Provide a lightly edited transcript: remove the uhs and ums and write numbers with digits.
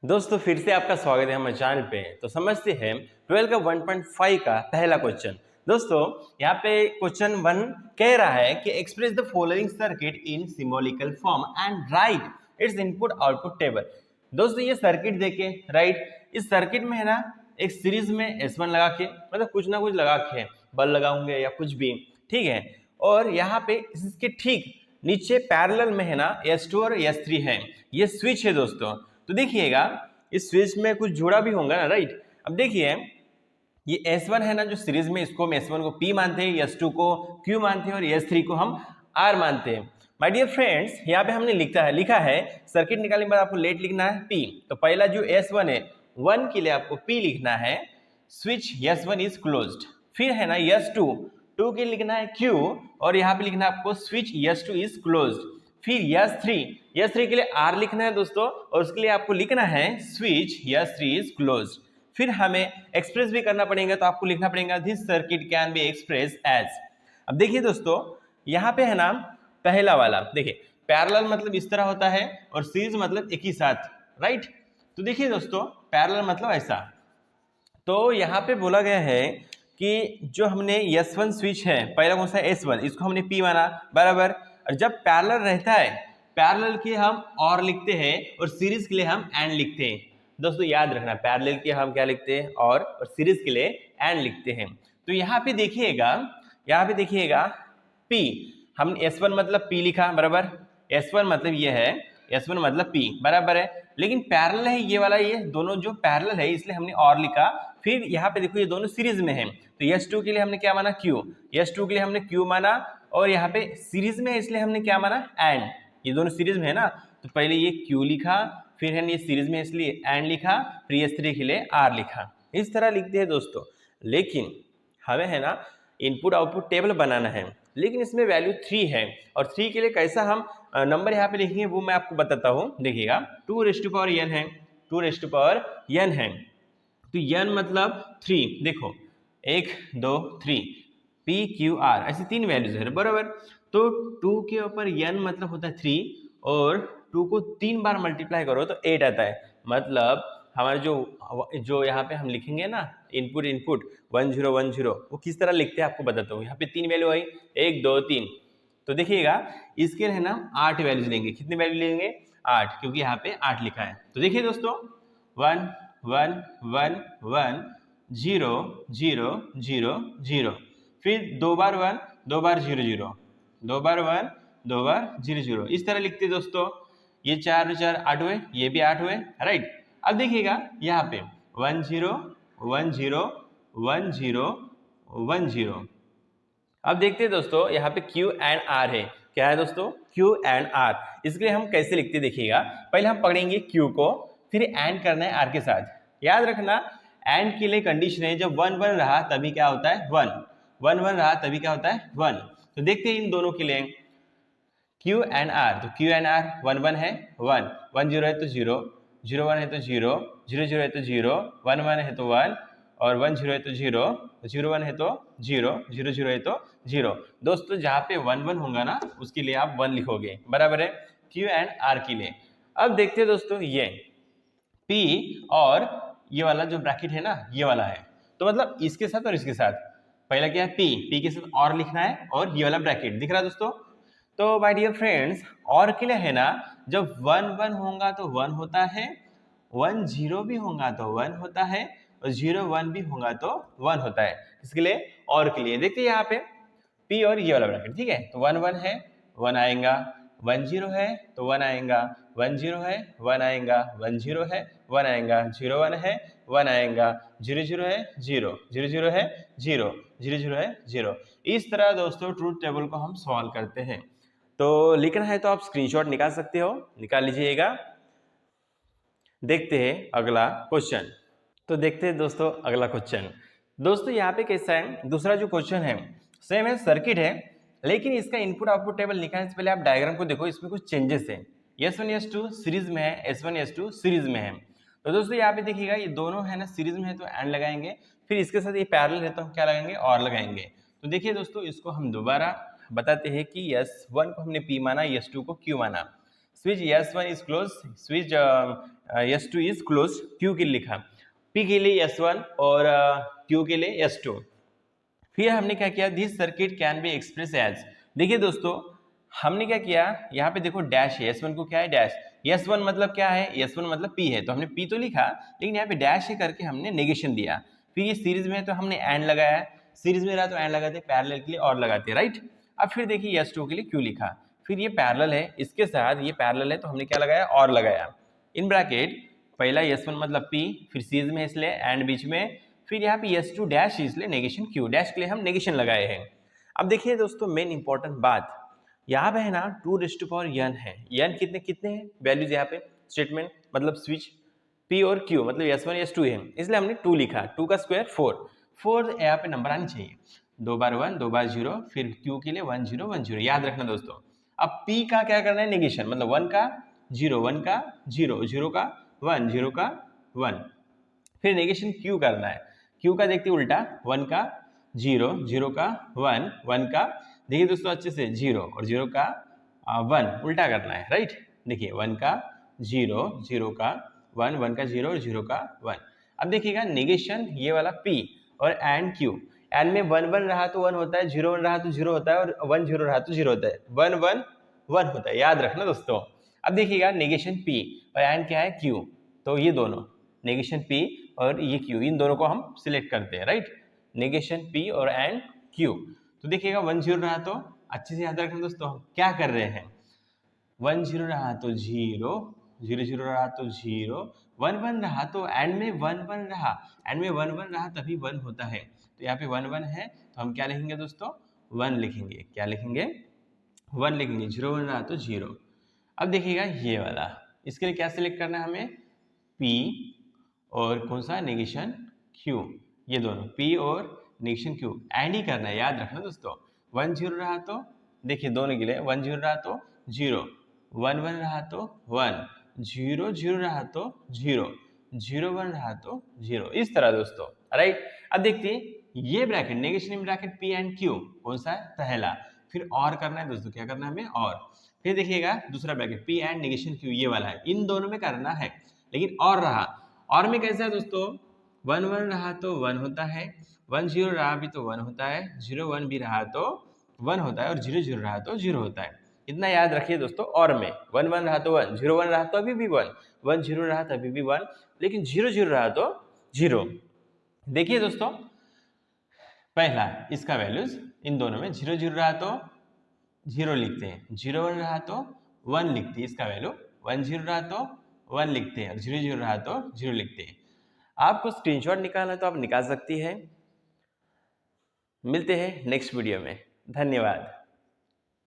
दोस्तों फिर से आपका स्वागत है हमारे चैनल पे। तो समझते हैं 12 का 1.5 का पहला क्वेश्चन। दोस्तों यहाँ पे क्वेश्चन 1 कह रहा है कि express the following circuit in symbolical form and right it's input output table. दोस्तों ये सर्किट देखे राइट, इस सर्किट में है ना एक सीरीज में S1 लगा के मतलब कुछ ना कुछ लगा के बल्ब लगाऊंगे या कुछ भी, ठीक है। और यहाँ पे इसके ठीक नीचे पैरेलल में है ना S2 और S3 है, ये स्विच है दोस्तों। तो देखिएगा इस स्विच में कुछ जुड़ा भी होगा ना राइट। अब देखिए ये S1 है ना जो सीरीज में, इसको हम S1 को P मानते हैं, S2 को Q मानते हैं और S3 को हम R मानते हैं। माय डियर फ्रेंड्स यहाँ पे हमने लिखा है सर्किट निकालने के बाद आपको लेट लिखना है P। तो पहला जो S1 है 1 के लिए आपको P लिखना है, स्विच S1 इज क्लोज्ड। फिर है ना S2 2 के लिए लिखना है Q और यहाँ पे लिखना है आपको स्विच S2 इज क्लोज्ड। फिर S3 के लिए R लिखना है दोस्तों और उसके लिए आपको लिखना है स्विच S3 इज क्लोज्ड। फिर हमें एक्सप्रेस भी करना पड़ेगा, तो आपको लिखना पड़ेगा this circuit can be express as. अब देखिए दोस्तों यहाँ पे है ना पहला वाला, देखिए पैरेलल मतलब इस तरह होता है और सीरीज मतलब एक ही साथ, राइट। तो देखिए दोस्तों पैरेलल मतलब ऐसा। तो यहाँ पे बोला गया है कि जो हमने S1 स्विच है पहला कौन सा S1, इसको हमने P माना बराबर। और जब पैरेलल रहता है पैरेलल के हम और लिखते हैं और सीरीज के लिए हम एंड लिखते हैं। दोस्तों याद रखना पैरेलल के हम क्या लिखते हैं और सीरीज के लिए एंड लिखते हैं। तो यहाँ पे देखिएगा P, हम S1 मतलब P लिखा बराबर, S1 मतलब ये है, S1 मतलब P बराबर है। लेकिन पैरेलल है ये वाला, ये दोनों जो पैरेलल है इसलिए हमने और लिखा। फिर यहाँ पे देखो ये दोनों सीरीज में है, तो S2 के लिए हमने क्या माना Q, S2 के लिए हमने Q माना और यहाँ पे सीरीज में है इसलिए हमने क्या माना एंड। ये दोनों सीरीज में है ना, तो पहले ये Q लिखा, फिर है ये सीरीज में इसलिए एंड लिखा, फिर S3 के लिए R लिखा। इस तरह लिखते हैं दोस्तों। लेकिन हमें है ना इनपुट आउटपुट टेबल बनाना है, लेकिन इसमें वैल्यू 3 है और 3 के लिए कैसा हम नंबर यहाँ पे लिखेंगे वो मैं आपको बताता हूँ। देखिएगा 2n है, 2n है, तो n मतलब 3, देखो 1 2 3 P Q R ऐसे 3 वैल्यूज है बराबर। तो 2 के ऊपर n मतलब होता है 3 और 2 को 3 बार मल्टीप्लाई करो तो 8 आता है। मतलब हमारे जो यहाँ पे हम लिखेंगे ना इनपुट 1010 वो किस तरह लिखते हैं आपको बताता हूँ। यहाँ पे 3 वैल्यू आई 1 2 3, तो देखिएगा इसके लिए ना 8 वैल्यूज लेंगे। कितनी वैल्यू लेंगे 8, क्योंकि यहाँ पे 8 लिखा है। तो देखिए दोस्तों 1 1 1 1 0 0 0 0, फिर 2 बार 1 2 बार 0 0, 2 बार 1 2 बार 0 0, इस तरह लिखते दोस्तों। ये 4 4 8 हुए, ये भी 8 हुए, राइट। अब देखिएगा यहाँ पे 1 0 1 0 1 0 1 0। अब देखते हैं दोस्तों यहाँ पे Q एंड R है। क्या है दोस्तों Q एंड R, इसके लिए हम कैसे लिखते देखिएगा। पहले हम पकड़ेंगे Q को, फिर एंड करना है R के साथ। याद रखना एंड के लिए कंडीशन है जब 1 1 रहा तभी क्या होता है 1, 1 1 रहा तभी क्या होता है 1। तो देखते हैं इन दोनों के लिए Q एंड R। तो Q एंड R 1 1 है 1, 1 0 है तो 0, 0 1 है तो 0, 0 0 है तो 0, 1 1 है तो 1 और 1 0 है तो 0, 0 1 है तो 0, 0 0 है तो 0। दोस्तों जहाँ पे 1 1 होगा ना उसके लिए आप 1 लिखोगे बराबर है Q एंड R के लिए। अब देखते हैं दोस्तों ये P और ये वाला जो ब्रैकेट है ना ये वाला है, तो मतलब इसके साथ और इसके साथ। पहला क्या है P के साथ और लिखना है और ये वाला ब्रैकेट दिख रहा है दोस्तों। तो माय डियर फ्रेंड्स और के लिए है ना जब 1 1 होगा तो 1 होता है, 1 0 भी होगा तो 1 होता है और 0 1 भी होगा तो 1 होता है। इसके लिए और के लिए देखते हैं यहाँ पे P और ये वाला ब्रैकेट, ठीक है। तो 1 1 है 1 आएगा, 1 0 है तो 1 आएगा, 1 0 है 1 आएगा, 1 0 है 1 आएगा, 0 1 है 1 आएगा, 0 0 है 0, 0 0 है 0, 0 0 है 0। इस तरह दोस्तों ट्रूथ टेबल को हम सॉल्व करते हैं। तो लिखना है तो आप स्क्रीनशॉट निकाल सकते हो, निकाल लीजिएगा। देखते हैं अगला क्वेश्चन। तो देखते हैं दोस्तों अगला क्वेश्चन। दोस्तों यहाँ पे कैसा है, दूसरा जो क्वेश्चन है सेम है, सर्किट है, लेकिन इसका इनपुट आउटपुट टेबल निकालने से पहले आप डायग्राम को देखो, इसमें कुछ चेंजेस है। S1 S2 सीरीज में है, S1 S2 सीरीज में है। तो दोस्तों यहाँ पे देखिएगा ये दोनों है ना सीरीज में है तो एंड लगाएंगे, फिर इसके साथ ये पैरेलल है तो हम क्या लगाएंगे और लगाएंगे। तो देखिए दोस्तों इसको हम दोबारा बताते हैं कि S1 को हमने P माना, S2 को Q माना। Switch S1 is close, switch S2 is close, Q के लिए लिखा, P के लिए S1 और Q के लिए S2। फिर हमने क्या किया, this circuit can be express as, देखिए दोस्तों हमने क्या किया, यहाँ पे देखो डैश है, S1 को क्या है डैश, S1 मतलब क्या है, S1 मतलब P है, तो हमने P तो लिखा, लेकिन यहाँ पे डैश है करके हमने नेगेशन दिया। फिर ये सीरीज में है तो हमने एंड लगाया, सीरीज में रहा तो एंड लगाते, पैरेलल के लिए और लगाते, राइट। अब फिर देखिए S2 के लिए Q लिखा, फिर ये पैरेलल है, इसके साथ ये पैरेलल है तो हमने क्या लगाया, और लगाया, इन ब्रैकेट पहला S1 मतलब P, फिर सीरीज में इसलिए एंड बीच में, फिर यहाँ पे S2 डैश इसलिए नेगेशन Q, डैश के लिए हम नेगेशन लगाए हैं। अब देखिए दोस्तों मेन इंपॉर्टेंट बात यहाँ पे है ना, 2n है, n कितने कितने हैं वैल्यूज यहाँ पे, स्टेटमेंट मतलब स्विच P और Q मतलब S1 S2 है, इसलिए हमने 2 लिखा, 2 का स्क्वायर 4 यहाँ पे नंबर आनी चाहिए, 2 बार 1 2 बार 0, फिर Q के लिए 1 0 1 0, याद रखना दोस्तों। अब P का क्या करना है, नेगेशन मतलब 1 का 0, 1 का 0, 0 का 1, 0 का 1, फिर नेगेशन Q करना है, Q का देखते उल्टा, 1 का 0, 0 का 1, 1 का देखिए दोस्तों अच्छे से 0 और 0 का 1 उल्टा करना है, राइट। देखिए 1 का 0, 0 का 1, 1 का 0 और 0 का 1। अब देखिएगा नेगेशन ये वाला P और एंड Q, एंड में 1 1 रहा तो 1 होता है, 0 1 रहा तो 0 होता है, और 1 0 रहा तो 0 होता है, 1 1 1 होता है, याद रखना दोस्तों। अब देखिएगा नेगेशन P और एंड क्या है Q, तो ये दोनों नेगेशन P और ये Q, इन दोनों को हम सिलेक्ट करते हैं, राइट, नेगेशन P और एंड Q। तो देखिएगा 1 0 रहा तो अच्छे से याद रखना दोस्तों, हम क्या कर रहे हैं, 1 0 रहा तो 0, 0 0 रहा तो 0, 1 1 रहा तो एंड में 1 1 रहा, एंड में 1 1 रहा तभी 1 होता है, तो यहाँ पे 1 1 है तो हम क्या लिखेंगे दोस्तों, 1 लिखेंगे, क्या लिखेंगे 1 लिखेंगे, 0 1 रहा तो 0। अब देखिएगा ये वाला, इसके लिए क्या सिलेक्ट करना है हमें, P और कौन सा नेगेशन Q, ये दोनों P और नेगेशन Q एंड ही करना है, याद रखना दोस्तों। 1 0 रहा तो देखिए दोनों के लिए 1 0 रहा तो 0, 1 1 रहा तो 1, 0 0 रहा तो 0, 0 1 रहा तो 0, इस तरह दोस्तों, राइट। अब देखिए ये bracket negation bracket P and Q कौन सा है, पहला, फिर और करना है दोस्तों, क्या करना है हमें, और फिर देखिएगा दूसरा bracket P and negation Q, ये वाला है, इन दोनों में करना है, लेकिन और रहा, और में कैसा है दोस्तों, 1 1 रहा तो 1 होता है, 1 0 रहा भी तो 1 होता है, 0 1 भी रहा तो 1 होता है, और 0 0 रहा तो 0 होता है, इतना याद रखिए दोस्तों। और में 1 1 रहा तो 1, 0 1 रहा तो अभी भी 1, 1 0 रहा तो अभी भी 1, लेकिन 0 0 रहा तो 0। देखिए दोस्तों पहला इसका वैल्यूज इन दोनों में 0 0 रहा तो 0 लिखते हैं, 0 1 रहा तो 1 लिखते हैं, इसका वैल्यू 1 0 रहा तो 1 लिखते हैं, और 0 0 रहा तो 0 लिखते हैं। आपको स्क्रीनशॉट निकालना है तो आप निकाल सकती हैं। मिलते हैं नेक्स्ट वीडियो में, धन्यवाद।